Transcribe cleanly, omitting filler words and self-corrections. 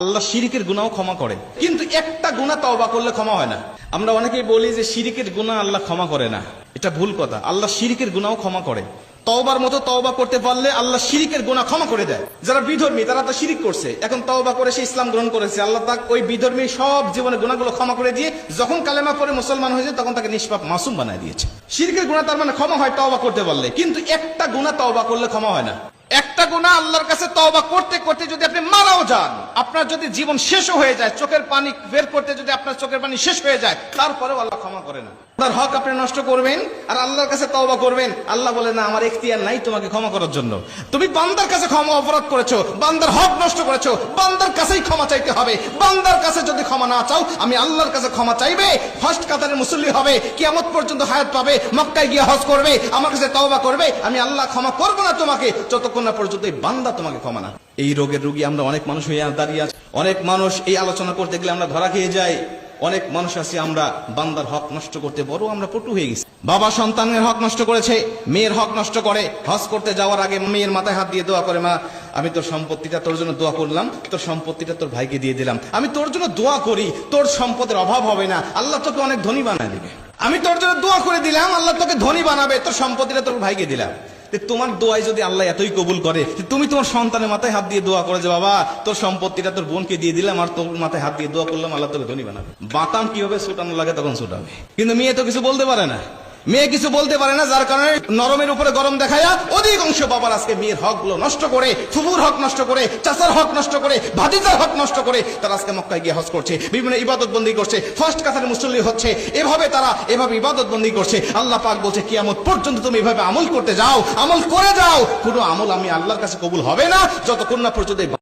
আল্লাহ শিরিকের গুনাহও ক্ষমা করে, কিন্তু একটা গুনাহ তওবা করলে ক্ষমা হয় না। আমরা অনেকেই বলি যে শিরিকের গুনাহ আল্লাহ ক্ষমা করে না, এটা ভুল কথা। আল্লাহ শিরিকের গুনাহও ক্ষমা করে। তওবার মতো তওবা করতে পারলে আল্লাহ শিরিকের গুনাহ ক্ষমা করে দেয়। যারা বিধর্মী তারা তো শিরিক করছে, এখন তওবা করে সে ইসলাম গ্রহণ করেছে, আল্লাহ তাকে ওই বিধর্মী সব জীবনের গুনাহগুলো ক্ষমা করে দিয়ে যখন কালেমা পড়ে মুসলমান হয়েছে তখন তাকে নিষ্পাপ মাসুম বানায় দিয়েছে। শিরিকের গুনাহ তার মানে ক্ষমা হয় তওবা করতে পারলে, কিন্তু একটা গুনাহ তওবা করলে ক্ষমা হয় না। একটা গুনাহ আল্লাহর কাছে তওবা করতে করতে যদি আপনি মারাও যান, আপনার যদি জীবন শেষও হয়ে যায়, চোখের পানি বের করতে যদি আপনার চোখের পানি শেষ হয়ে যায়, তারপরেও আল্লাহ ক্ষমা করে না। আপনার হক আপনি নষ্ট করবেন আর আল্লাহর কাছে তওবা করবেন, আল্লাহ বলে না আমার এখতিয়ার নাই তোমাকে ক্ষমা করার জন্য। তুমি বান্দার কাছে ক্ষমা অপরাধ করেছো, বান্দার হক নষ্ট করেছো, বান্দার কাছেই ক্ষমা চাইতে হবে। বান্দার কাছে যদি ক্ষমা না চাও, আমি আল্লাহর কাছে ক্ষমা চাইবে, ফার্স্ট কাতারের মুসল্লি হবে, কিয়ামত পর্যন্ত হায়াত পাবে, মক্কায় গিয়ে হজ করবে, আমার কাছে তওবা করবে, আমি আল্লাহ ক্ষমা করবো না তোমাকে যতক্ষণ না পর্যন্ত এই বান্দা তোমাকে ক্ষমা না। এই রোগের রোগী আমরা অনেক মানুষ হয়ে দাঁড়িয়ে আছি। অনেক মানুষ এই আলোচনা করতে গেলে আমরা ধরা খেয়ে যাই। অনেক মানুষ আছে আমরা বান্দার হক নষ্ট করতে বড় আমরা পটু হয়ে গেছি। বাবা সন্তানের হক নষ্ট করেছে, মেয়ের হক নষ্ট করে। হজ করতে যাওয়ার আগে মেয়ের মাথায় হাত দিয়ে দোয়া করে, মা আমি তোর সম্পত্তিটা তোর জন্য দোয়া করলাম, তোর সম্পত্তিটা তোর ভাইকে দিয়ে দিলাম, আমি তোর জন্য দোয়া করি তোর সম্পদের অভাব হবে না, আল্লাহ তোকে অনেক ধনী বানায় দিবে। আমি তোর জন্য দোয়া করে দিলাম, আল্লাহ তোকে ধনী বানাবে, তোর সম্পত্তিটা তোর ভাইকে দিলাম। তোমার দোয়াই যদি আল্লাহ এতই কবুল করে, তুমি তোমার সন্তানের মাথায় হাত দিয়ে দোয়া করে যে বাবা তোর সম্পত্তিটা তোর বোনকে দিয়ে দিলাম আর তোর মাথায় হাত দিয়ে দোয়া করলাম, আল্লাহ তোকে ধনী বানাবে। বাতাম কিভাবে ছুটানো লাগে তখন ছুটাবে, কিন্তু মেয়ে তো কিছু বলতে পারে না। মেয়ে কিছু বলতে পারে না, যার কারণে নরমের উপরে গরম দেখায়া অধিকাংশ বাবার আজকে মেয়ের হক গুলো নষ্ট করে, ফুফুর হক নষ্ট করে, চাচার হক নষ্ট করে, ভাতিজার হক নষ্ট করে তারা আজকে মক্কায় গিয়ে হজ করছে, বিভিন্ন ইবাদত বন্দী করছে, ফার্স্ট কাতারে মুসল্লি হচ্ছে, এভাবে ইবাদত বন্দী করছে। আল্লাহ পাক বলছে কিয়ামত পর্যন্ত তুমি এভাবে আমল করতে যাও, আমল করে যাও, কোনো আমল আমি আল্লাহর কাছে কবুল হবে না যতক্ষণ না পর্যন্ত